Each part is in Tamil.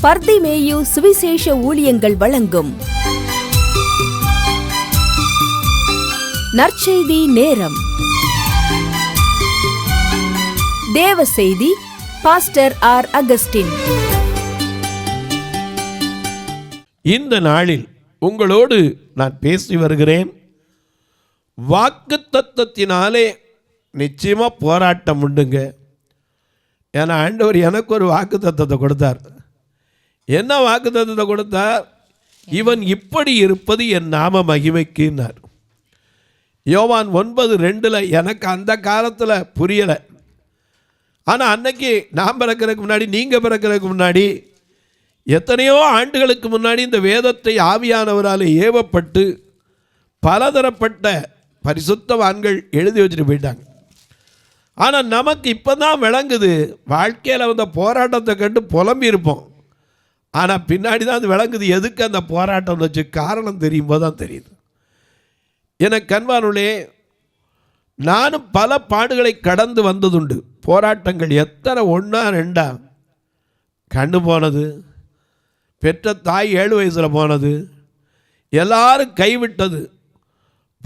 பர்திமேயு சுவிசேஷ ஊழியங்கள் வழங்கும் நற்செய்தி நேரம். தேவ செய்தி பாஸ்டர் ஆர். அகஸ்டின். இந்த நாளில் உங்களோடு நான் பேசி வருகிறேன். வாக்குத்தத்தத்தினாலே நிச்சயமா போராட்டம் உண்டுங்க. ஏன்னா ஆண்டவர் எனக்கு ஒரு வாக்குத்தத்தத்தை கொடுத்தார். என்ன வாக்குத்தத்தத்தை கொடுத்தார்? இவன் இப்படி இருப்பது என் நாம மகிமைக்குன்னார். யோவான் 9:2 எனக்கு அந்த காலத்தில் புரியலை. ஆனால் அன்னைக்கு நான் பிறக்கிறதுக்கு முன்னாடி, நீங்கள் பிறக்கிறதுக்கு முன்னாடி, எத்தனையோ ஆண்டுகளுக்கு முன்னாடி இந்த வேதத்தை ஆவியானவரால் ஏவப்பட்டு பலதரப்பட்ட பரிசுத்தவான்கள் எழுதி வச்சுட்டு போயிட்டாங்க. ஆனால் நமக்கு இப்போ தான் விளங்குது. வாழ்க்கையில் வந்த போராட்டத்தை கண்டு புலம்பி இருப்போம். ஆனால் பின்னாடி தான் அது விளங்குது. எதுக்கு அந்த போராட்டம் வச்சு காரணம் தெரியும் போது தான் தெரியுது. எனக்கு அன்பானவர்களே, நானும் பல பாடுகளை கடந்து வந்ததுண்டு. போராட்டங்கள் எத்தனை, 1 2 கண்ணு போனது, பெற்ற தாய் 7 வயசில் போனது, எல்லாரும் கைவிட்டது.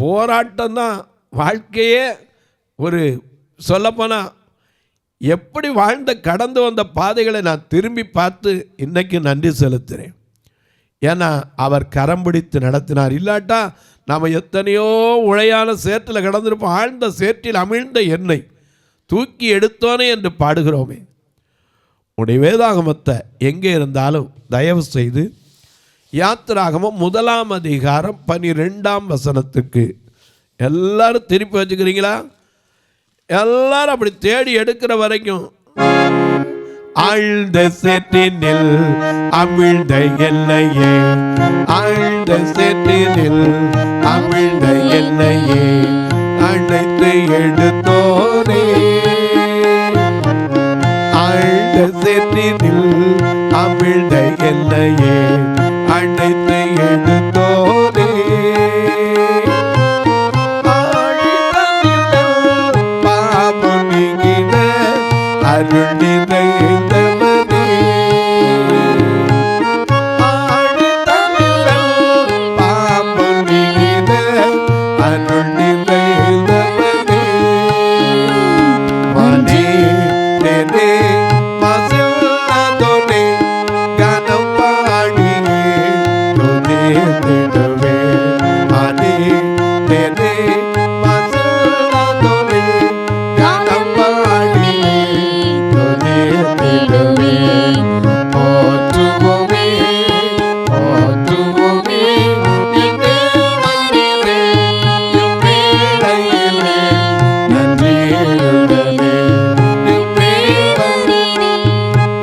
போராட்டம் தான் வாழ்க்கையே. ஒரு சொல்லப்போனால் எப்படி வாழ்ந்த கடந்து வந்த பாதைகளை நான் திரும்பி பார்த்து இன்றைக்கு நன்றி செலுத்துகிறேன். ஏன்னா அவர் கரம் பிடித்து நடத்தினார். இல்லாட்டா நாம் எத்தனையோ உழையான சேற்றில் கடந்திருப்போம். ஆழ்ந்த சேற்றில் அமிழ்ந்த எண்ணெய் தூக்கி எடுத்தோனே என்று பாடுகிறோமே. உடைய வேதாகமத்தை எங்கே இருந்தாலும் தயவு செய்து யாத்திராகமம் 1 அதிகாரம் 12 வசனத்துக்கு எல்லாரும் திருப்பி வச்சுக்கிறீங்களா? எல்லாரும் அப்படி தேடி எடுக்கிற வரைக்கும். ஆழ்ந்த சேற்றினில் அமிழ்ந்த எண்ணெயே, ஆழ்ந்த சேற்றினில் அமிழ்ந்த எண்ணெயே, அழைத்து எடுத்தோனே, ஆழ்ந்த சேற்றினில் அமிழ்ந்த எண்ணெயே, அழைத்து எடுத்தோனே, அருள் நிறைந்தவனே, பாம்பு நீங்கின அருள் நிறைந்தவனே, மனே நெனே மசில்லாதோனே, கனம் பாடியே துதித்திடுவே, மனே நெனே மசில்லாதோனே, கனம் பாடியே துதித்திடுவே, போற்றுவோமே போற்றுவோமே இம்மேலையிலே, இம்மேலையிலே நன்றியுடனே, இம்மேலையிலே,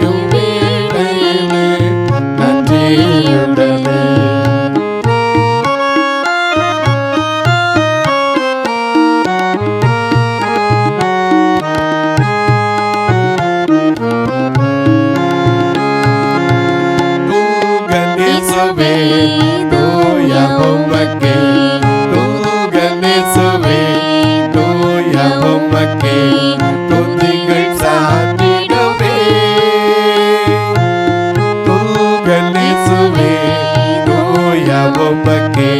இம்மேலையிலே நன்றியுடனே. தூகனேசுவே தூய உமக்கே, தூகனேசுவே தூய உமக்கே, துதிகள் சாற்றிடுவே, தூகனேசுவே தூய உமக்கே,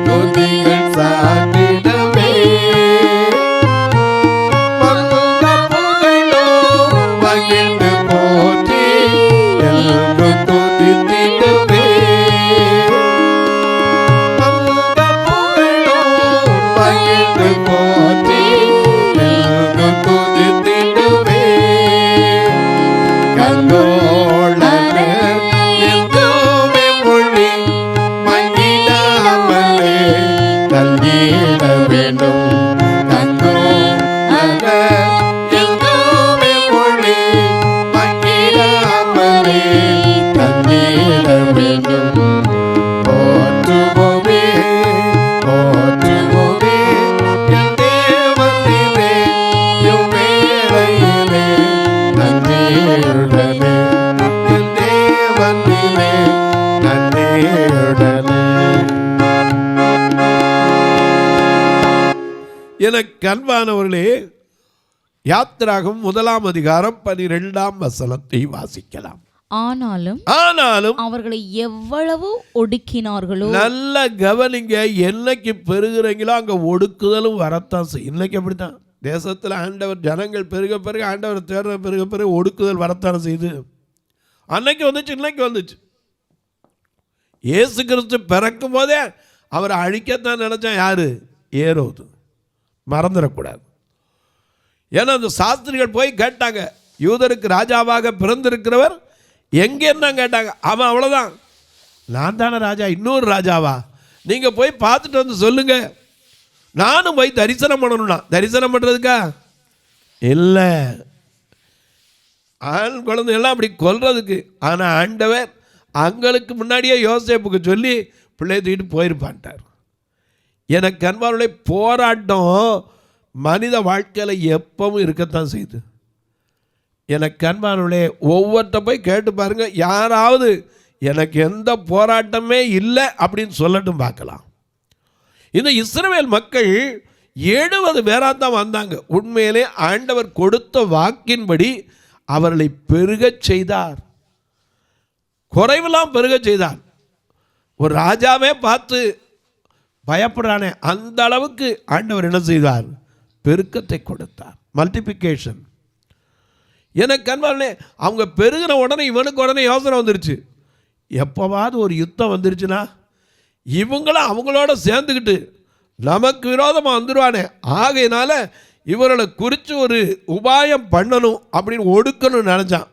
துதிகள் சாற்றிடுவே, மல்லுக புகழோ மகிழ்ந்து போற்றி எங்கும் துதித்திடுவே, மல்லுக புகழோ மகிழ்ந்து போற்றி எங்கும் துதித்திடுவே, கங்கோளன எங்குமே மொழி மங்கிடாமலே தங்கிட வேண்டும், கங்கோளன எங்குமே மொழி மங்கிடாமலே தங்கிட வேண்டும், போற்றுவோமே போற்றுவோமே என் தேவனிலே, இவ்வேளையிலே நன்றியுடனே, என் தேவனிலே நன்றியுடனே. எனக்கு அன்பானவர்களே, யாத்திராகமம் 1 அதிகாரம் 12 வசனத்தை வாசிக்கலாம். ஆனாலும் அவர்களை எவ்வளவு ஒடுக்கினார்களோ. நல்ல கவனிங்க, என்னைக்கு பெருகிறீங்களோ அங்க ஒடுக்குதலும் வரத்தான் செய்யும். இன்னைக்கு அப்படித்தான் தேசத்துல ஆண்டவர் ஜனங்கள் பெருக பெருக, ஆண்டவர் தேர்ந்த பெருக பெருக ஒடுக்குதல் வரத்தான செய்யுது. அன்னைக்கு வந்துச்சு, இன்னைக்கு வந்துச்சு. இயேசு கிறிஸ்து பிறக்கும் போதே அவரை அழிக்கத்தான் நினைச்சான். யாரு? ஏரோது. மறந்துடக்கூடாது. ஏன்னா அந்த சாஸ்திரிகள் போய் கேட்டாங்க, யூதருக்கு ராஜாவாக பிறந்திருக்கிறவர் எங்கேன்னு கேட்டாங்க. அவன் அவ்வளோதான், நான் தானே ராஜா, இன்னொரு ராஜாவா, நீங்கள் போய் பார்த்துட்டு வந்து சொல்லுங்க, நானும் போய் தரிசனம் பண்ணணும்னா. தரிசனம் பண்ணுறதுக்கா இல்லை, ஆண் குழந்தைகள்லாம் அப்படி கொல்றதுக்கு. ஆனால் ஆண்டவர் அங்களுக்கு முன்னாடியே யோசேப்புக்கு சொல்லி பிள்ளையை தூக்கிட்டு போயிருப்பான்ட்டார். எனக்கு அன்பானுடைய போராட்டம் மனித வாழ்க்கையில் எப்பவும் இருக்கத்தான் செய்யுது. எனக்கு அன்பானுடைய ஒவ்வொருத்த போய் கேட்டு பாருங்க, யாராவது எனக்கு எந்த போராட்டமே இல்லை அப்படின்னு சொல்லட்டும் பார்க்கலாம். இந்த இஸ்ரவேல் மக்கள் 70 பேராக தான் வந்தாங்க. உண்மையிலே ஆண்டவர் கொடுத்த வாக்கின்படி அவர்களை பெருகச் செய்தார், குறைவெல்லாம் பெருகச் செய்தார். ஒரு ராஜாவே பார்த்து பயப்படுறானே, அந்த அளவுக்கு ஆண்டவர் என்ன செய்தார்? பெருக்கத்தை கொடுத்தார், மல்டிபிகேஷன். எனக்கு அன்பானே, அவங்க பெருகின உடனே இவனுக்கு உடனே யோசனை வந்துருச்சு, எப்போவாவது ஒரு யுத்தம் வந்துருச்சுன்னா இவங்களும் அவங்களோட சேர்ந்துக்கிட்டு நமக்கு விரோதமாக வந்துடுவானே, ஆகையினால இவர்களை குறித்து ஒரு உபாயம் பண்ணணும் அப்படின்னு ஒடுக்கணும்னு நினச்சான்.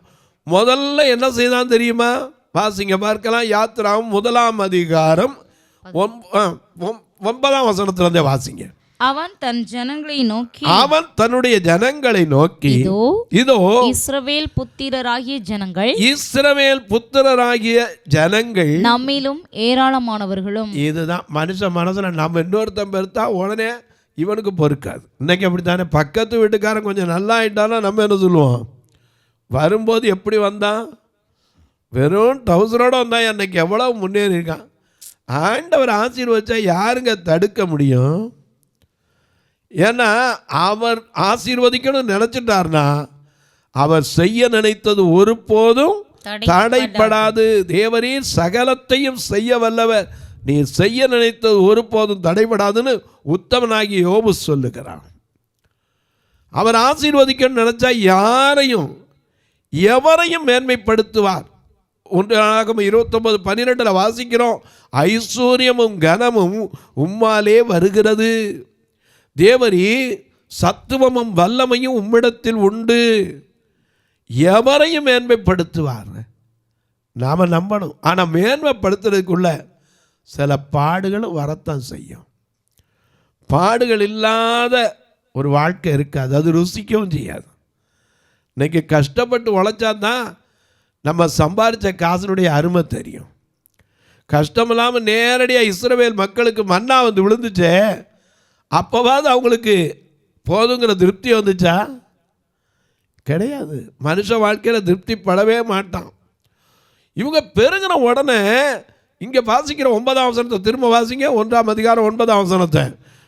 முதல்ல என்ன செய்தான் தெரியுமா? வாசிங்க பார்க்கலாம். யாத்திராவும் 1ஆம் அதிகாரம் 9ஆம் வசனத்திலிருந்தே வாசிங்க. அவன் தன் ஜனங்களை நோக்கி, அவன் தன்னுடைய ஜனங்களை நோக்கி, இதோ இஸ்ரவேல் புத்திரராகிய ஜனங்கள், இஸ்ரவேல் புத்திரராகிய ஜனங்கள் நம்மிலும் ஏராளமானவர்களும். இதுதான் மனுஷ மனசுல, நம்ம இன்னொருத்தன் பெருத்தா உடனே இவனுக்கு பொறுக்காது. இன்னைக்கு அப்படித்தானே, பக்கத்து வீட்டுக்காரன் கொஞ்சம் நல்லா ஆயிட்டானா நம்ம என்ன சொல்லுவோம்? வரும்போது எப்படி வந்தான்? வெறும் டவுசரோட வந்தான், அன்னைக்கு எவ்வளவு முன்னேறி இருக்கான். ஆண்டவர் ஆசீர்வதிச்சா யாருங்க தடுக்க முடியும்? ஏன்னா அவர் ஆசீர்வதிக்கணும்னு நினைச்சிட்டார்னா அவர் செய்ய நினைத்தது ஒருபோதும் தடைப்படாது. தேவரீர் சகலத்தையும் செய்ய வல்லவர், நீர் செய்ய நினைத்தது ஒருபோதும் தடைபடாதுன்னு உத்தமனாகிய யோபு சொல்லுகிறான். அவர் ஆசீர்வதிக்கணும்னு நினைச்சா யாரையும் எவரையும் மேன்மைப்படுத்துவார். 1 வாசிக்கிறோம், ஐஸ்வர்யமும் கனமும் உம்மாலே வருகிறது, தேவரீ சத்துவமும் வல்லமையும் உம்மிடத்தில் உண்டு, எவரையும் மேன்மைப்படுத்துவார். நாம் நம்பணும். ஆனால் மேன்மைப்படுத்துறதுக்குள்ள சில பாடுகளும் வரத்தான் செய்யும். பாடுகள் இல்லாத ஒரு வாழ்க்கை இருக்காது, அது ருசிக்கவும் செய்யாது. இன்னைக்கு கஷ்டப்பட்டு உழைச்சாதான் நம்ம சம்பாதிச்ச காசனுடைய அருமை தெரியும். கஷ்டம் இல்லாமல் நேரடியாக இஸ்ரவேல் மக்களுக்கு மன்னா வந்து விழுந்துச்சே, அப்போவாது அவங்களுக்கு போதுங்கிற திருப்தி வந்துச்சா? கிடையாது. மனுஷ வாழ்க்கையில் திருப்தி படவே மாட்டான். இவங்க பெருகின உடனே இங்கே வாசிக்கிற 9ஆம் வசனத்தை திரும்ப வாசிங்க. 1ஆம் அதிகாரம் 9ஆம் வசனத்தை.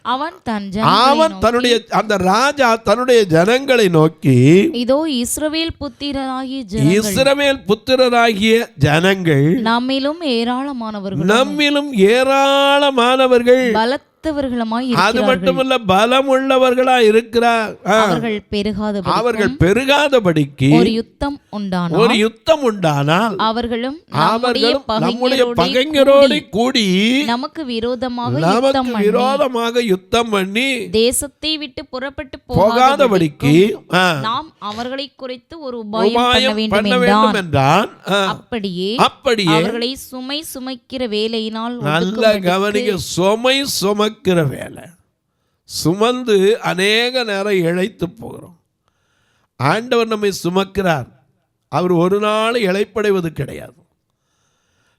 அவன் தன்னுடைய அந்த ராஜா தன்னுடைய ஜனங்களை நோக்கி, இதோ இஸ்ரவேல் புத்திரராகிய ஜனங்கள் நம்மிலும் ஏராளமானவர்கள் அது மட்டுமல்ல பலமுள்ளவர்களா இருக்கிறார். அவர்கள் பெருகாதபடிக்கு ஒரு யுத்தம் உண்டானால் அவர்களும் நம்முடைய பகைஞரோடு கூடி நமக்கு விரோதமாக யுத்தம் பண்ணி தேசத்தை விட்டு புறப்பட்டு போகாதபடிக்கு நாம் அவர்களை குறித்து ஒரு உபாயம் பண்ண வேண்டும் என்றான். அப்படியே அவர்களை சுமை சுமக்கிற வேலையினால், நல்ல கவனிக்க, சுமை சுமக்கிற வேலை, சுமந்து அநேக நேரம் இழைத்து போகிறோம். ஆண்டவர் நம்மை சுமக்கிறார். அவர் ஒரு நாள் இளைப்படைவது கிடையாது,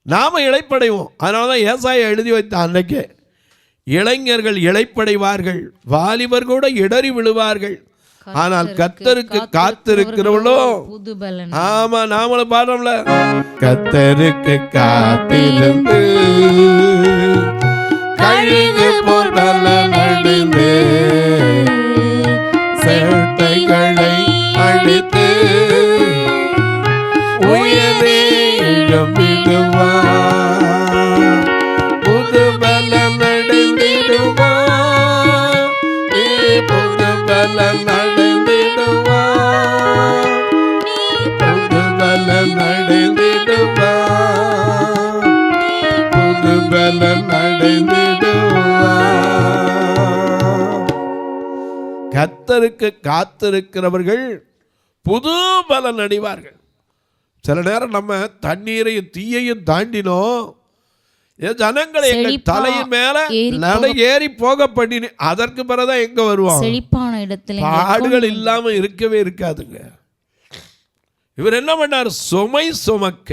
நாம இளைப்படைவோம். அதனால தான் ஏசாயா எழுதி வைத்த அன்னைக்கே, இளைஞர்கள் இளைப்படைவார்கள், வாலிபர் கூட இடறி விழுவார்கள், ஆனால் கர்த்தருக்கு காத்திருக்கிறவளோ ஆமா நாமளும் பாடுறோம்ல, கர்த்தருக்கு காத்திருந்து கழுகு போல் பலனடைந்து சேட்டைகளை அடித்து உயரே எழும்பிடுவார், புது பலம் அடைந்திடுவார், நீ புது பலம் அடைந்திடுவார், புது பலம் அடைந்திடுவார், புது பலம் அடைந்திடுவார். கர்த்தருக்கு காத்திருக்கிறவர்கள் புது பலன் அடைவார்கள். சில நேரம் நம்ம தண்ணீரையும் தீயையும் தாண்டினோம், என் ஜனங்களை எங்கள் தலையின் மேல நடை ஏறி போக பண்ணினு, அதற்கு பிறகுதான் எங்க வருவோம்? செழிப்பான இடத்துல பாடுகள் இல்லாம இருக்கவே இருக்காதுங்க. இவர் என்ன பண்ணார்? சுமை சுமக்க,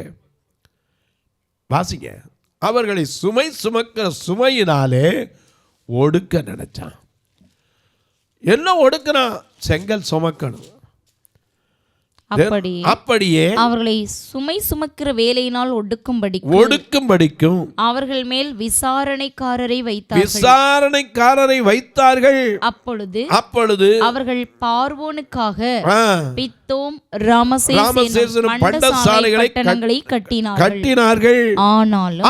வாசிங்க, அவர்களை சுமை சுமக்கிற சுமையினாலே ஒடுக்க நினைச்சான். என்ன ஒடுக்கணும்? செங்கல் சுமக்கணும். அப்படியே அவர்களை சுமை சுமக்கிற வேலையினால் ஒடுக்கும்படிக்கும் அவர்கள் மேல் விசாரணைக்காரரை வைத்தார்கள். அப்பொழுது அவர்கள் பார்வோனுக்காக பித்தோம் ராமசேசும் பண்டசாலைகளை கட்டினார்கள்.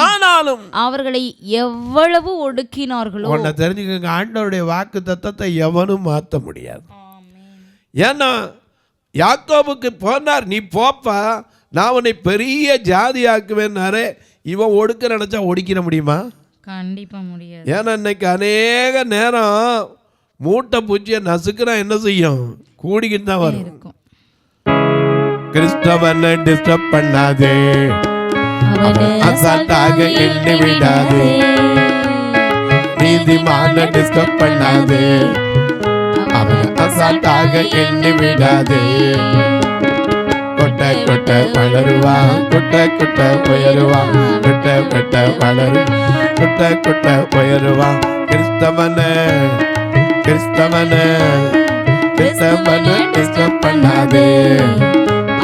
ஆனாலும் அவர்களை எவ்வளவு ஒடுக்கினார்களோ. தெரிஞ்சுக்கங்க, ஆண்டவருடைய வாக்கு தத்தத்தை எவனும் மாற்ற முடியாது. ஏன்னா யாக்கோபுக்கு போனார், நீ போப்பா, நான் உன்னை பெரிய ஜாதி ஆக்குவேன்னாரு. இவன் ஒடுக்க நினைச்சா ஒடுக்கிட முடியுமா? கண்டிப்பா முடியாது. ஏன்னா இன்னைக்கு அநேக நேரம் மூட்டை பூச்சியை நசுக்குனா என்ன செய்யும்? கூடிக்கிட்டு தான் வரும். கிறிஸ்தவனை டிஸ்டர்ப் பண்ணாதே, அசால்ட்டாக எண்ணி விடாதே, நீதிமான டிஸ்டர்ப் பண்ணாதே, அவன் அசால்ட்டாக எண்ணி விடாதே. கொட்ட கொட்ட வளருவான், கொட்ட கொட்ட உயருவான், கொட்ட கொட்ட வளரும், கொட்ட கொட்ட உயருவான். கிறிஸ்தவனை டிஸ்டர்ப் பண்ணாதே,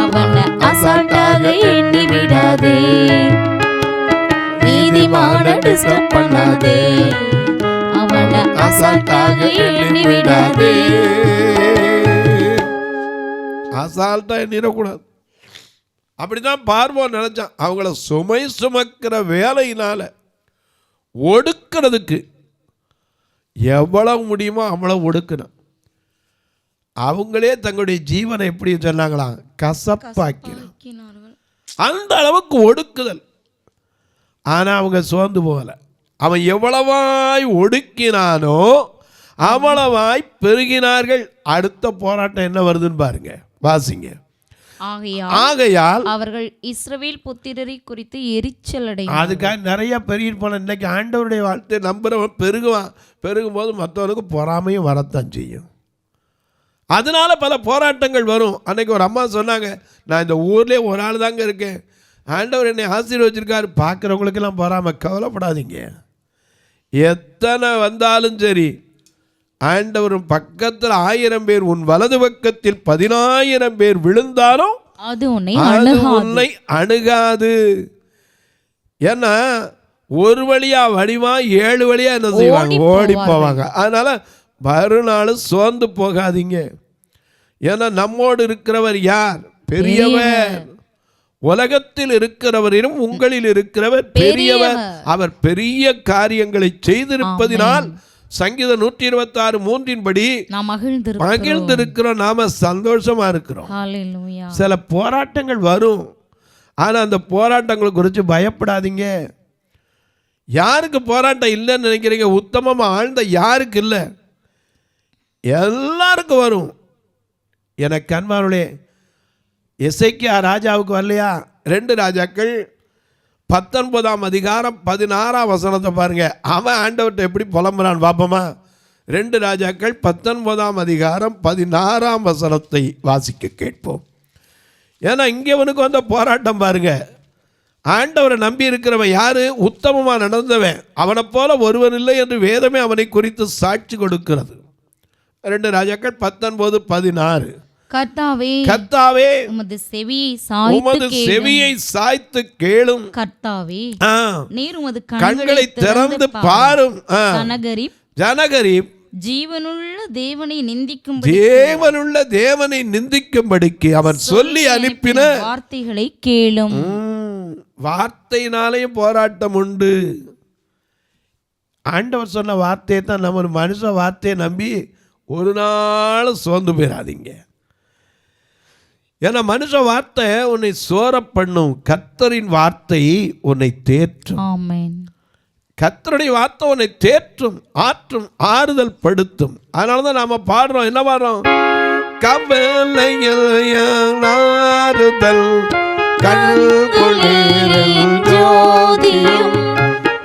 அவன் அசால்ட்டாக எண்ணி விடாதே, நீதிமான டிஸ்டர்ப் பண்ணாதே, அசால்ட்டாக எண்ணி விடாதே. அசால்ட்டா எண்ணிடக்கூடாது. அப்படிதான் பார்வோன் நினைச்சான். அவங்கள சுமை சுமக்கிற வேலையினால ஒடுக்கிறதுக்கு எவ்வளவு முடியுமோ அவ்வளவு ஒடுக்கணும். அவங்களே தங்களுடைய ஜீவனை எப்படி சொன்னாங்களாம்? கசப்பாக்கினார்கள். அந்த அளவுக்கு ஒடுக்குதல். ஆனா அவங்க சோர்ந்து போகல. அவன் எவ்வளவாய் ஒடுக்கினானோ அவ்வளவாய் பெருகினார்கள். அடுத்த போராட்டம் என்ன வருதுன்னு பாருங்க, வாசிங்க. ஆகையால் அவர்கள் இஸ்ரவேல் புத்திரரை குறித்து எரிச்சல் அடைந்தார்கள். அதுக்காக நிறைய பெருகிட்டு போன. இன்னைக்கு ஆண்டவருடைய வாழ்க்கை நம்புறவன் பெருகுவான். பெருகும் போது மற்றவனுக்கு பொறாமையும் வரத்தான் செய்யும். அதனால பல போராட்டங்கள் வரும். அன்னைக்கு ஒரு அம்மா சொன்னாங்க, நான் இந்த ஊர்லேயே ஒரு ஆள் தாங்க இருக்கேன், ஆண்டவர் என்னை ஆசீர்வதிச்சிருக்காரு, பார்க்குறவங்களுக்கெல்லாம் பொறாமை. கவலைப்படாதீங்க, எத்தனை வந்தாலும் சரி, ஆண்டவர் பக்கத்தில் 1000 பேர், உன் வலது பக்கத்தில் 10,000 பேர் விழுந்தாலும் அது உன்னை அணுகாது. ஏன்னா ஒரு வழியா வடிவா 7 வழியா என்ன செய்வாங்க? ஓடி போவாங்க. அதனால மறுநாள் சோர்ந்து போகாதீங்க. ஏன்னா நம்மோடு இருக்கிறவர் யார்? பெரியவர். உலகத்தில் இருக்கிறவரிலும் உங்களில் இருக்கிறவர் பெரியவர். அவர் பெரிய காரியங்களை செய்திருப்பதினால் சங்கீதம் 126:3 நாம் மகிழ்ந்திருக்கிறோம், நாம சந்தோஷமா இருக்கிறோம். சில போராட்டங்கள் வரும், ஆனா அந்த போராட்டங்களை குறித்து பயப்படாதீங்க. யாருக்கு போராட்டம் இல்லைன்னு நினைக்கிறீங்க? உத்தமமா ஆழ்ந்த யாருக்கு இல்லை? எல்லாருக்கும் வரும். எனக்கு அன்பானவர்களே, எசேக்கியா ராஜாவுக்கு வரலையா? 2 ராஜாக்கள் 19ஆம் அதிகாரம் 16ஆம் வசனத்தை பாருங்க. அவன் ஆண்டவர்கிட்ட எப்படி புலம்புறான் பாப்போமா? 2 ராஜாக்கள் 19ஆம் அதிகாரம் 16ஆம் வசனத்தை வாசிக்க கேட்போம். ஏன்னா இங்கே அவனுக்கு வந்த போராட்டம் பாருங்க. ஆண்டவரை நம்பி இருக்கிறவன் யாரு? உத்தமமா நடந்தவன். அவனை போல ஒருவன் இல்லை என்று வேதமே அவனை குறித்து சாட்சி கொடுக்கிறது. 2 ராஜாக்கள் 19:16. கர்த்தாவே உமது செவியை சாய்த்து கேளும். கர்த்தாவே நீர் உமது கண்களை திறந்து பாரும். ஜனகரிப் ஜீவனுள்ள தேவனை நிந்திக்கும்படிக்கு அவன் சொல்லி அனுப்பின வார்த்தைகளை கேளும். வார்த்தையினாலேயும் போராட்டம் உண்டு. ஆண்டவர் சொன்ன வார்த்தையை தான் நம்ம மனுஷ வார்த்தையை நம்பி ஒரு நாள் சோர்ந்து போயிடாதீங்க. ஏன்னா மனுஷ வார்த்தை உன்னை சோர பண்ணும், கர்த்தரின் வார்த்தை உன்னை தேற்றும். ஆமென். கர்த்தருடைய வார்த்தை உன்னை தேற்றும், ஆற்றும், ஆறுதல் படுத்தும். அதனால தான் நாம பாடுறோம். என்ன பாடுறோம்? கவலையில் ஆறுதல் கண்குளிரில் ஜோதியும்,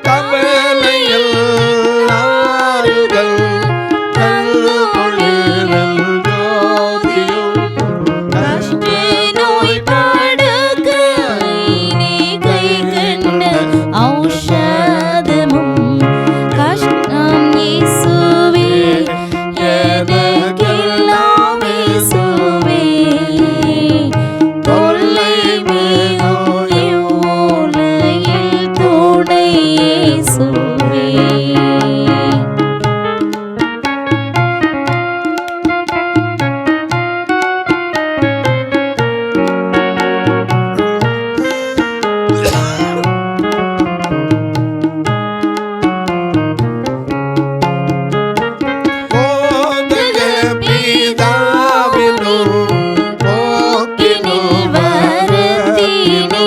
கவலையில் ஆறுதல் கண்குளிரில் ஜோதியும், கஷ்ட நோய் படுக்கையிலே கை கண்ட ஔஷதமும், கஷ்டம் இயேசுவே எனக்கெல்லாம் இயேசுவே, தொல்லை மிகும் இவ்வுலகில் துணை இயேசுவே. போதக பிதாவினும் போக்கினில் வரத்தினில்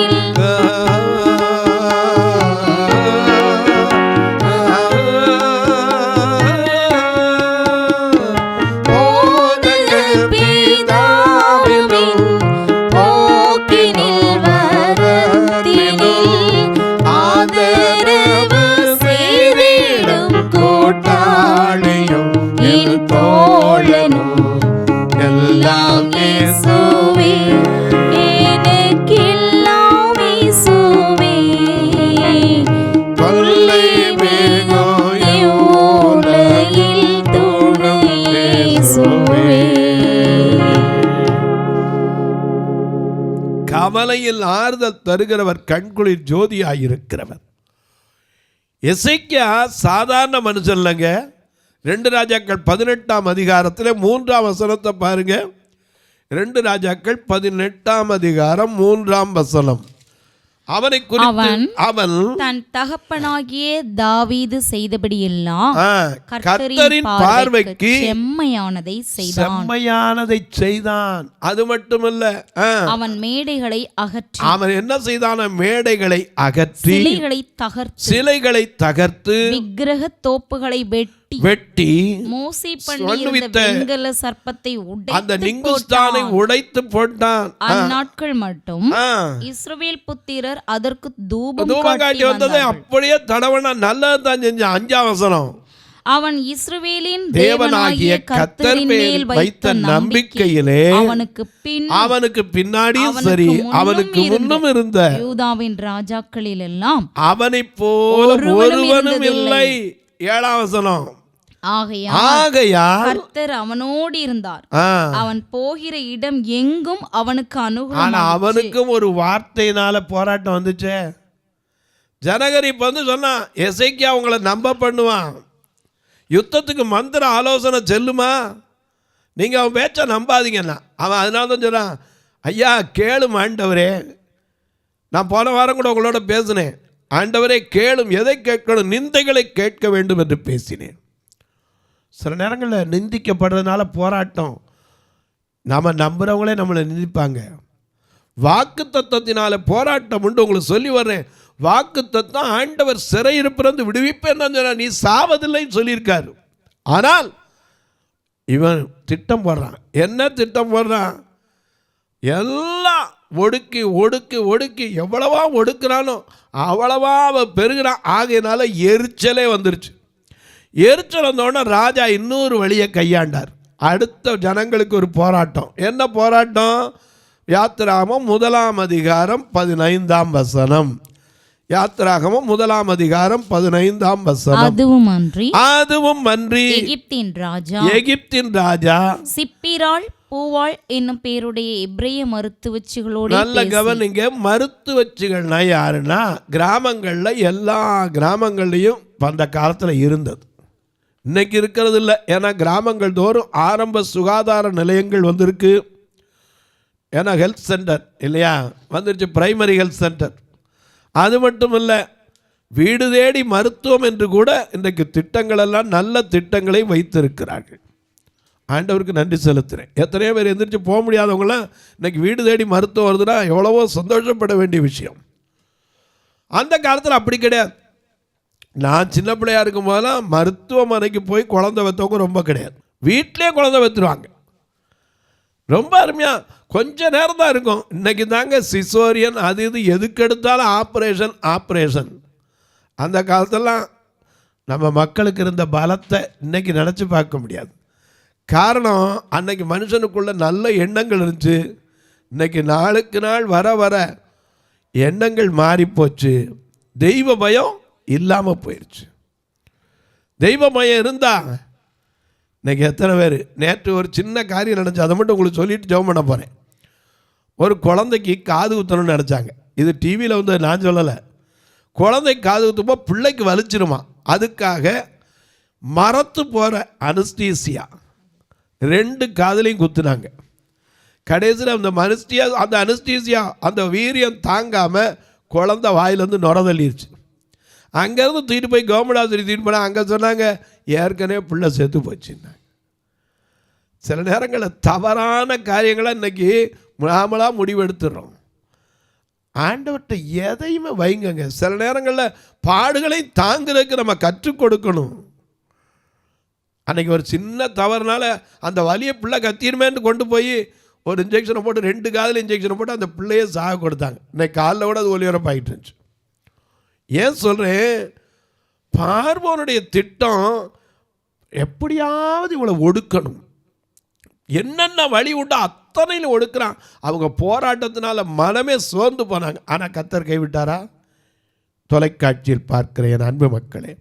போதக பிதாவினும் போக்கினில் வரத்தினில் ஆதரவு செய்திடும் கூட்டாளியும் என் தோழனும் எல்லாம் இயேசுவே, எனக்கெல்லாம் இயேசுவே, தொல்லை மிகும் இவ்வுலகில் துணை இயேசுவே. கவலையில் ஆறுதல் தருகிறவர், கண்குளிர் ஜோதியாயிருக்கிறவர். எசேக்கியா சாதாரண மனுஷன் இல்லைங்க. 2 ராஜாக்கள் 18ஆம் அதிகாரத்தில் 3ஆம் வசனத்தை பாருங்க. 2 ராஜாக்கள் 18ஆம் அதிகாரம் 3ஆம் வசனம். அவனை குறித்து அவன் தன் தகப்பனாகிய தாவீது செய்தபடியெல்லாம் கர்த்தரின் பார்வைக்கு செம்மையானதை செய்தான். செம்மையானதை செய்தான். அது மட்டுமல்ல, அவன் மேடைகளை அகற்றி, அவன் என்ன செய்தான்? மேடைகளை அகற்றி, சிலைகளை தகர்த்து, விக்கிரக தோப்புகளை வெட்டி மோசே பண்ணியிருந்த வெண்கல சர்ப்பத்தை அந்த நிங்குஸ்தானை உடைத்து போட்டான். அந்நாட்கள் மட்டும் இஸ்ரவேல் புத்திரர் அதற்கு தூபம் காட்டி வந்ததை அப்படியே தடவனா நல்லதுதான் செஞ்சான். 5ஆம் வசனம். அவன் இஸ்ரவேலின் தேவனாகிய கர்த்தரின் மேல் வைத்த நம்பிக்கையிலே அவனுக்கு பின்னாடியும் சரி அவனுக்கு முன்னும் இருந்த யூதாவின் ராஜாக்களில் எல்லாம் அவனைப் போல ஒருவனும் இல்லை. 7ஆம் வசனம். ஆகையால் கர்த்தர் அவனோடு இருந்தார், அவன் போகிற இடம் எங்கும் அவனுக்கு அனுகூலம். ஆனா அவனுக்கும் ஒரு வார்த்தையினால போராட்டம் வந்துச்சே. ஜனகரிப் வந்து சொன்னா, எசேக்கியா உங்களை நம்ப பண்ணுவான், யுத்தத்துக்கு மந்திர ஆலோசனை செல்லுமா, நீங்க அவன் பேச்ச நம்பாதீங்கன்னா. அவன் அதனால தான் சொல்றான், ஐயா கேளும் ஆண்டவரே, நான் போன வாரம் கூட உங்களோட பேசினேன், ஆண்டவரே கேளும், எதை கேட்கணும், நிந்தைகளை கேட்க வேண்டும் என்று பேசினேன். சில நேரங்களில் நிந்திக்கப்படுறதுனால போராட்டம். நாம் நம்புகிறவங்களே நம்மளை நிந்திப்பாங்க. வாக்கு தத்தத்தினால போராட்டம் உண்டு. உங்களுக்கு சொல்லி வர்றேன், வாக்கு தத்தம் ஆண்டவர் சிறையிருப்பிலிருந்து விடுவிப்பேன் தான் சொன்னார், நீ சாவதில்லைன்னு சொல்லியிருக்காரு. ஆனால் இவன் திட்டம் போடுறான். என்ன திட்டம் போடுறான்? எல்லாம் ஒடுக்கி ஒடுக்கி ஒடுக்கி எவ்வளவா ஒடுக்குறானோ அவ்வளவா அவன் பெருகிறான். ஆகையினால எரிச்சலே வந்துருச்சு. எரிச்சல் வந்தோடனே ராஜா இன்னொரு வழியை கையாண்டார். அடுத்த ஜனங்களுக்கு ஒரு போராட்டம். என்ன போராட்டம்? யாத்திராகமம் 1ஆம் அதிகாரம் 15ஆம் வசனம். யாத்திராகமம் 1ஆம் அதிகாரம் 15ஆம் வசனம். அதுவும் அன்றி எகிப்தின் ராஜா சிப்பிராள் பூவாள் என்னும் பேருடைய எபிரேய மருத்துவச்சிகளோடு. நல்ல கவனிங்க, மருத்துவச்சிகள்னா யாருன்னா கிராமங்கள்ல, எல்லா கிராமங்கள்லையும் அந்த காலத்தில் இருந்தது. இன்னைக்கு இருக்கிறது இல்லை. ஏன்னா கிராமங்கள் தோறும் ஆரம்ப சுகாதார நிலையங்கள் வந்திருக்கு. ஏன்னா ஹெல்த் சென்டர் இல்லையா வந்துருச்சு, பிரைமரி ஹெல்த் சென்டர். அது மட்டும் இல்லை, வீடு தேடி மருத்துவம் என்று கூட இன்றைக்கு திட்டங்களெல்லாம் நல்ல திட்டங்களை வைத்திருக்கிறார்கள். ஆண்டவருக்கு நன்றி செலுத்துகிறேன். எத்தனையோ பேர் எந்திரிச்சு போக முடியாதவங்களாம் இன்றைக்கி வீடு தேடி மருத்துவம் வருதுன்னா எவ்வளவோ சந்தோஷப்பட வேண்டிய விஷயம். அந்த காலத்தில் அப்படி கிடையாது. நான் சின்ன பிள்ளையாக இருக்கும் போதெல்லாம் மருத்துவமனைக்கு போய் குழந்தை வைத்தவங்க ரொம்ப கிடையாது. வீட்டிலே குழந்தை வைத்துருவாங்க. ரொம்ப அருமையாக கொஞ்ச நேரம் தான் இருக்கும். இன்றைக்கி தாங்க சிசோரியன் அது இது எதுக்கெடுத்தாலும் ஆப்ரேஷன். அந்த காலத்தெல்லாம் நம்ம மக்களுக்கு இருந்த பலத்தை இன்றைக்கி நினச்சி பார்க்க முடியாது. காரணம், அன்னைக்கு மனுஷனுக்குள்ள நல்ல எண்ணங்கள் இருந்துச்சு. இன்றைக்கி நாளுக்கு நாள் வர வர எண்ணங்கள் மாறிப்போச்சு. தெய்வ பயம் இல்லாமல் போயிடுச்சு. தெய்வ பயம் இருந்தால் இன்றைக்கி எத்தனை பேர், நேற்று ஒரு சின்ன காரியம் நினச்சி அதை மட்டும் உங்களுக்கு சொல்லிட்டு ஜெபம் பண்ண போகிறேன். ஒரு குழந்தைக்கு காது குத்தணும்னு நினச்சாங்க. இது டிவியில் வந்து நான் சொல்லலை. குழந்தைக்கு காது குத்துப்போ பிள்ளைக்கு வலிச்சிருமா, அதுக்காக மரத்து போகிற அனஸ்தீசியா 2 காதுலையும் குத்துனாங்க. கடைசியில் அந்த அனஸ்தீசியா அந்த வீரியம் தாங்காமல் குழந்தை வாயிலேருந்து நுரதள்ளிடுச்சு. அங்கேருந்து தூக்கிட்டு போய் கவர்மெண்ட் ஆஸ்பத்திரி தூக்கிட்டு போனால் அங்கே சொன்னாங்க ஏற்கனவே பிள்ளை செத்து போச்சுன்னாங்க. சில நேரங்களில் தவறான காரியங்களை இன்றைக்கி நாமளாக முடிவெடுத்துடுறோம். ஆண்டவர்கிட்ட எதையுமே வைங்கங்க. சில நேரங்களில் பாடுகளை தாங்கிறதுக்கு நம்ம கற்றுக் கொடுக்கணும். அன்றைக்கி ஒரு சின்ன தவறுனால அந்த வலியை பிள்ளை கத்திருமேன்னு கொண்டு போய் ஒரு இன்ஜெக்ஷனை போட்டு 2 காதில் இன்ஜெக்ஷனை போட்டு அந்த பிள்ளையே சாக கொடுத்தாங்க. இன்னைக்கு காலில் கூட அது ஒலிபரப்பாகிட்டு இருந்துச்சு. ஏன் சொல்கிறேன், பார்வோனுடைய திட்டம் எப்படியாவது இவளை ஒடுக்கணும். என்னென்ன வழி உண்டோ அத்தனையில் ஒடுக்குறான். அவங்க போராட்டத்தினால மனமே சோர்ந்து போனாங்க. ஆனால் கர்த்தர் கைவிட்டாரா? தொலைக்காட்சியில் பார்க்கிற என் அன்பு மக்களே,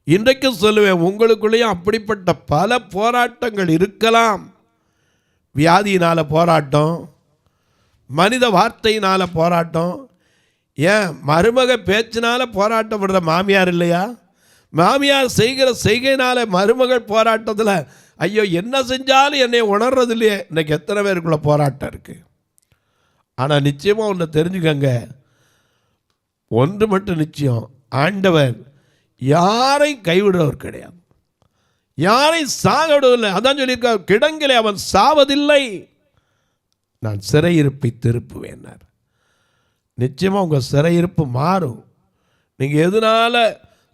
இன்றைக்கு சொல்லுவேன், உங்களுக்குள்ளேயும் அப்படிப்பட்ட பல போராட்டங்கள் இருக்கலாம். வியாதியினால் போராட்டம், மனித வார்த்தையினால் போராட்டம், ஏன் மருமக பேச்சினால் போராட்டப்படுற மாமியார் இல்லையா? மாமியார் செய்கிற செய்கையினால் மருமகள் போராட்டத்தில் ஐயோ என்ன செஞ்சாலும் என்னை உணர்றது இல்லையே. இன்றைக்கி எத்தனை பேருக்குள்ள போராட்டம் இருக்குது. ஆனால் நிச்சயமாக ஒன்று தெரிஞ்சுக்கங்க, ஒன்று மட்டும் நிச்சயம், ஆண்டவர் யாரையும் கைவிடுறவர் கிடையாது, யாரையும் சாக விடுவதில்லை. அதான் சொல்லியிருக்கார், கிடங்கிலே அவன் சாவதில்லை, நான் சிறையிருப்பை திருப்புவேன்னார். நிச்சயமாக உங்கள் சிறையிருப்பு மாறும். நீங்கள் எதனால்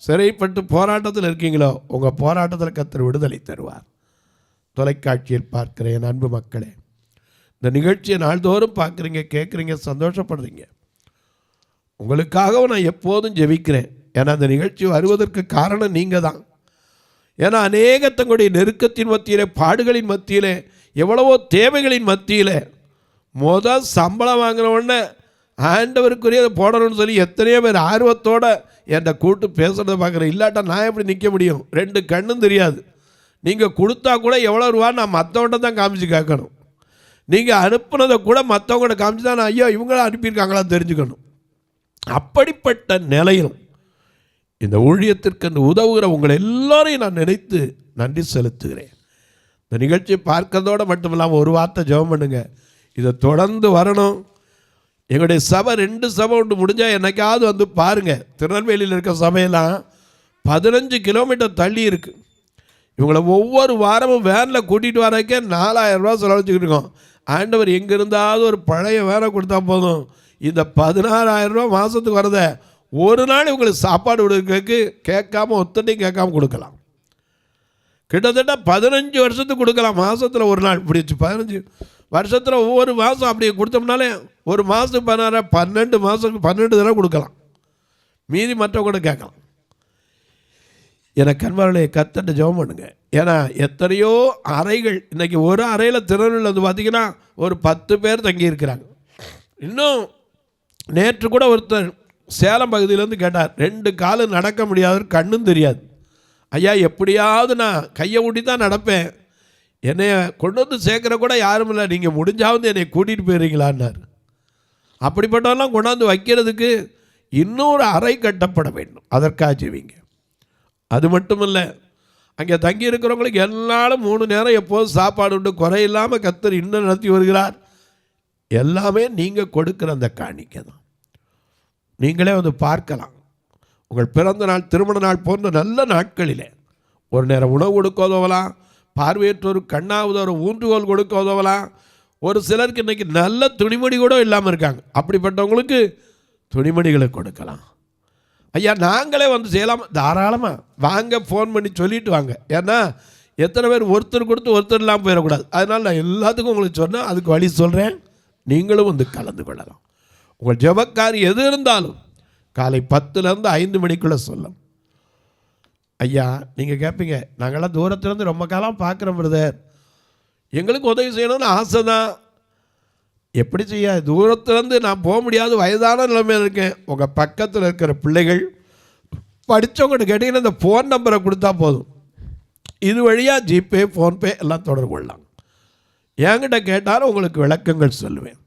சிறைப்பட்டு போராட்டத்தில் இருக்கீங்களோ உங்கள் போராட்டத்தில் கர்த்தர் விடுதலை தருவார். தொலைக்காட்சியில் பார்க்கிற என் அன்பு மக்களே, இந்த நிகழ்ச்சியை நாள்தோறும் பார்க்குறீங்க, கேட்குறீங்க, சந்தோஷப்படுறீங்க. உங்களுக்காகவும் நான் எப்போதும் ஜெபிக்கிறேன். ஏன்னா அந்த நிகழ்ச்சி வருவதற்கு காரணம் நீங்கள் தான். ஏன்னா அநேக தங்களுடைய நெருக்கத்தின் மத்தியிலே, பாடுகளின் மத்தியிலே, எவ்வளவோ தேவைகளின் மத்தியில் முதல் சம்பளம் வாங்கின உடனே ஆண்டவருக்குரியதை போடணும்னு சொல்லி எத்தனையோ பேர் ஆர்வத்தோடு என்கிட்ட கூட்டு பேசுகிறத பார்க்குறேன். இல்லாட்டா நான் எப்படி நிற்க முடியும்? 2 கண்ணும் தெரியாது. நீங்கள் கொடுத்தா கூட எவ்வளோ ரூபா நான் மற்றவன்ட்ட தான் காமிச்சு கேட்கணும். நீங்கள் அனுப்புனதை கூட மற்றவங்கள்ட்ட காமிச்சு தான் நான் ஐயோ இவங்களாம் அனுப்பியிருக்காங்களா தெரிஞ்சுக்கணும். அப்படிப்பட்ட நிலையிலும் இந்த ஊழியத்திற்கு என்று உதவுகிற உங்களை எல்லோரையும் நான் நினைத்து நன்றி செலுத்துகிறேன். இந்த நிகழ்ச்சியை பார்க்கறதோடு மட்டும் இல்லாமல் ஒரு வார்த்தை ஜெபம் பண்ணுங்க, இதை தொடர்ந்து வரணும். எங்களுடைய சபை 2 சபை உண்டு, முடிஞ்சால் என்னைக்காவது வந்து பாருங்கள். திருநெல்வேலியில் இருக்க சபையெல்லாம் 15 கிலோமீட்டர் தள்ளி இருக்குது. இவங்களை ஒவ்வொரு வாரமும் வேனில் கூட்டிகிட்டு வரக்கே 4000 ரூபா செலவழிச்சுக்கிட்டு இருக்கோம். ஆண்டவர் எங்கே இருந்தாவது ஒரு பழைய வேனை கொடுத்தா போதும், இந்த 16,000 ரூபா மாதத்துக்கு வரத ஒரு நாள் இவங்களுக்கு சாப்பாடு கொடுக்கறதுக்கு கேட்காம ஒத்தனையும் கேட்காம கொடுக்கலாம். கிட்டத்தட்ட 15 வருஷத்துக்கு கொடுக்கலாம். மாதத்தில் ஒரு நாள் இப்படி 15 வருஷத்தில் ஒவ்வொரு மாதம் அப்படி கொடுத்தோம்னாலே ஒரு மாதத்துக்கு 16, 12 மாதத்துக்கு 12 தடவை கொடுக்கலாம். மீதி மற்றவங்க கேட்கலாம். எனக்கு கண்பார்வையை கர்த்தர்ட்ட ஜெபம் பண்ணுங்க. ஏன்னா எத்தனையோ அறைகள் இன்றைக்கி ஒரு அறையில் திருநெல்வேலியில் வந்து பார்த்திங்கன்னா ஒரு 10 பேர் தங்கியிருக்கிறாங்க. இன்னும் நேற்று கூட ஒருத்தர் சேலம் பகுதியிலேருந்து கேட்டார், 2 காலு நடக்க முடியாது, கண்ணும் தெரியாது. ஐயா எப்படியாவது நான் கையை ஊட்டி தான் நடப்பேன், என்னைய கொண்டு வந்து சேர்க்குற கூட யாரும் இல்லை, நீங்கள் முடிஞ்சாவது என்னை கூட்டிகிட்டு போயிடுறீங்களான்னார். அப்படிப்பட்டவெல்லாம் கொண்டாந்து வைக்கிறதுக்கு இன்னொரு அறை கட்டப்பட வேண்டும். அதற்காக ஜெபிங்க. அது மட்டும் இல்லை, அங்கே தங்கி இருக்கிறவங்களுக்கு எல்லாரும் 3 நேரம் எப்போதும் சாப்பாடு உண்டு, குறையில்லாமல் கர்த்தர் இன்னும் நடத்தி வருகிறார். எல்லாமே நீங்கள் கொடுக்குற அந்த காணிக்கை தான். நீங்களே வந்து பார்க்கலாம். உங்கள் பிறந்த நாள், திருமண நாள் போன்ற நல்ல நாட்களிலே ஒரு நேரம் உணவு கொடுக்க உதவலாம், பார்வையற்றோர் கண்ணாவதோர் ஊன்றுகோல் கொடுக்க உதவலாம். ஒரு சிலருக்கு இன்றைக்கி நல்ல துணிமணி கூட இல்லாமல் இருக்காங்க, அப்படிப்பட்டவங்களுக்கு துணிமணிகளை கொடுக்கலாம். ஐயா நாங்களே வந்து செய்யலாம், தாராளமாக வாங்க, ஃபோன் பண்ணி சொல்லிட்டு வாங்க. ஏன்னா எத்தனை பேர் ஒருத்தர் கொடுத்து ஒருத்தர் இல்லாமல் போயிடக்கூடாது. அதனால் நான் எல்லாத்துக்கும் உங்களுக்கு சொன்னேன், அதுக்கு வழி சொல்கிறேன், நீங்களும் வந்து கலந்து கொள்ளலாம். உங்கள் ஜெபக்காரி எது இருந்தாலும் காலை 10லேருந்து 5 மணிக்குள்ளே சொல்லும். ஐயா நீங்கள் கேட்பீங்க, நாங்கள்லாம் தூரத்துலேருந்து ரொம்ப காலம் பார்க்குறோம் பிரதர், எங்களுக்கு உதவி செய்யணும்னு ஆசை தான். எப்படி செய்ய, தூரத்துலேருந்து நான் போக முடியாது, வயதான நிலைமையில் இருக்கேன். உங்கள் பக்கத்தில் இருக்கிற பிள்ளைகள் படித்தவங்கள்ட்ட கேட்டிங்கன்னா இந்த ஃபோன் நம்பரை கொடுத்தா போதும், இது வழியாக ஜிபே, ஃபோன்பே எல்லாம் தொடர்பு கொள்ளலாம். என்கிட்ட கேட்டாலும் உங்களுக்கு விளக்கங்கள் சொல்லுவேன்.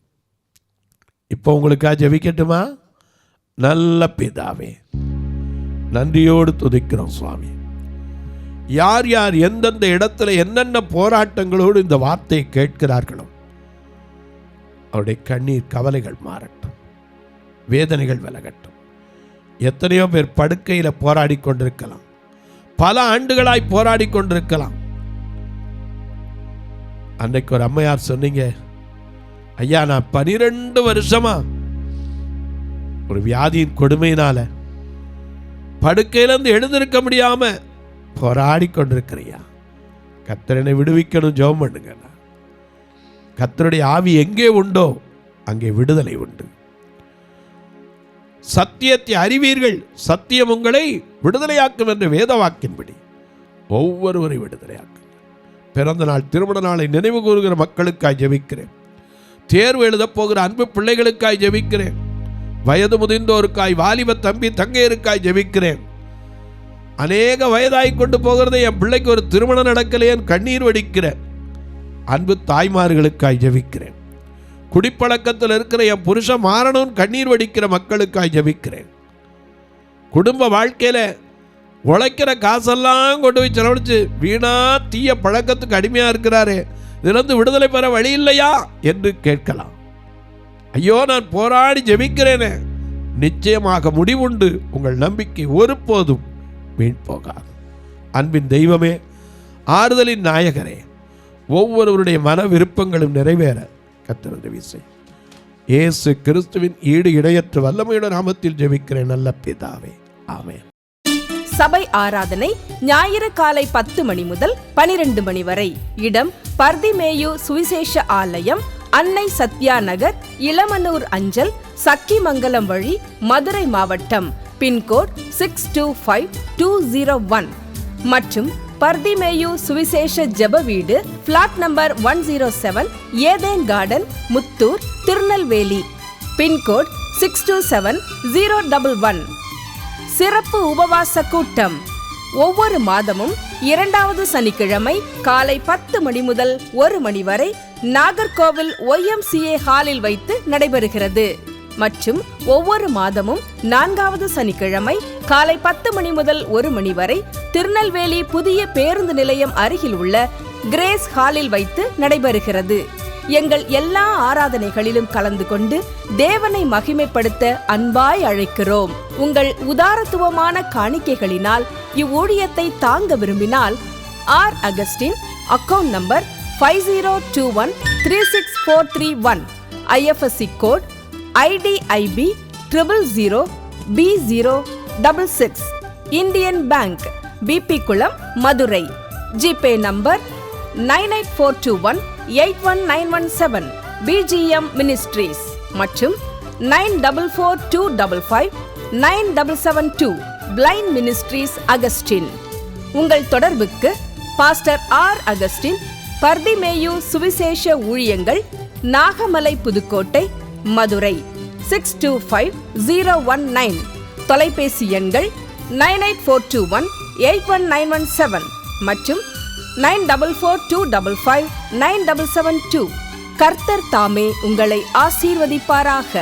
இப்போ உங்களுக்காக ஜெபிக்கட்டுமா? நல்ல பிதாவே, நன்றியோடு துதிக்கிறோம் சுவாமி. யார் யார் எந்தெந்த இடத்துல என்னென்ன போராட்டங்களோடு இந்த வார்த்தையை கேட்கிறார்களோ அவருடைய கண்ணீர் கவலைகள் மாறட்டும், வேதனைகள் விலகட்டும். எத்தனையோ பேர் படுக்கையில் போராடி கொண்டிருக்கலாம், பல ஆண்டுகளாய் போராடி கொண்டிருக்கலாம். அன்றைக்கு ஒரு அம்மையார் சொன்னீங்க, ஐயா நான் 12 வருஷமா ஒரு வியாதியின் கொடுமையினால படுக்கையிலிருந்து எழுந்திருக்க முடியாம போராடி கொண்டிருக்கிறியா, கர்த்தரை விடுவிக்கணும், ஜெபம் பண்ணுங்க. கர்த்தருடைய ஆவி எங்கே உண்டோ அங்கே விடுதலை உண்டு. சத்தியத்தை அறிவீர்கள், சத்தியம் உங்களை விடுதலையாக்கும் என்ற வேத வாக்கின்படி ஒவ்வொருவரை விடுதலையாக்கும். பிறந்த நாள், திருமண நாளை நினைவு கூறுகிற மக்களுக்காய் ஜெபிக்கிறேன். தேர்வு எழுதப் போகிற அன்பு பிள்ளைகளுக்காய் ஜெபிக்கிறேன். வயது முதிர்ந்தோருக்காய், வாலிப தம்பி தங்கையருக்காய் ஜெபிக்கிறேன். அநேக வயதாய் கொண்டு போகிறதை என் பிள்ளைக்கு ஒரு திருமணம் நடக்கலையேன்னு கண்ணீர் வடிக்கிற அன்பு தாய்மார்களுக்காய் ஜெபிக்கிறேன். குடிப்பழக்கத்தில் இருக்கிற என் புருஷன் மாறணும்னு கண்ணீர் வடிக்கிற மக்களுக்காய் ஜெபிக்கிறேன். குடும்ப வாழ்க்கையில் உழைக்கிற காசெல்லாம் கொண்டு போய் செலவழிச்சு வீணா தீய பழக்கத்துக்கு அடிமையாக இருக்கிறாரே, இதிலிருந்து விடுதலை பெற வழி இல்லையா என்று கேட்கலாம். ஐயோ நான் போராடி ஜெபிக்கிறேனே, நிச்சயமாக முடிவுண்டு. உங்கள் நம்பிக்கை ஒருபோதும் வீண் போகாது. அன்பின் தெய்வமே, ஆறுதலின் நாயகரே, ஒவ்வொருவருடைய மன விருப்பங்களும் நிறைவேற கர்த்தர் உதவி செய்யும். இயேசு கிறிஸ்துவின் ஈடு இடையற்ற வல்லமையுள்ள நாமத்தில் ஜெபிக்கிறேன் நல்ல பிதாவே, ஆமென். சபை ஆராதனை ஞாயிறு காலை 10 மணி முதல் 12 மணி வரை. இடம் பர்திமேயு சுவிசேஷ ஆலயம், அன்னை சத்யா நகர், இளமனூர் அஞ்சல், சக்கிமங்கலம் வழி, மதுரை மாவட்டம். பின்கோட் 625201 மற்றும் பர்திமேயு சுவிசேஷ ஜெப வீடு, flat number 107, Eden garden, Muthur, Tirunelveli. Pincode 627011. சிறப்பு உபவாச கூட்டம் ஒவ்வொரு மாதமும் 2வது சனிக்கிழமை காலை 10 மணி முதல் 1 மணி வரை நாகர்கோவில் YMCA ஹாலில் வைத்து நடைபெறுகிறது. மற்றும் ஒவ்வொரு மாதமும் 4வது சனிக்கிழமை காலை 10 மணி முதல் 1 மணி வரை திருநெல்வேலி புதிய பேருந்து நிலையம் அருகில் உள்ள கிரேஸ் ஹாலில் வைத்து நடைபெறுகிறது. எங்கள் எல்லா ஆராதனைகளிலும் கலந்து கொண்டு தேவனை மகிமைப்படுத்த அன்பாய் அழைக்கிறோம். உங்கள் உதாரத்துவமான காணிக்கைகளினால் இவ்வூழியத்தை தாங்க விரும்பினால் R Augustine, account number 5021364331, IFSC code IDIB 000B066, Indian bank, BP Kulam, Madurai. GPay number 9842181917, BGM ministries மற்றும் 9442559772, பிளைண்ட் மினிஸ்ட்ரீஸ் அகஸ்டின். உங்கள் தொடர்புக்கு பாஸ்டர் ஆர் அகஸ்டின், பர்திமேயு சுவிசேஷ ஊழியங்கள், நாகமலை, புதுக்கோட்டை, மதுரை 625019. தொலைபேசி எண்கள் 9842181917 மற்றும் 9442559772. கர்த்தர் தாமே உங்களை ஆசீர்வதிப்பாராக.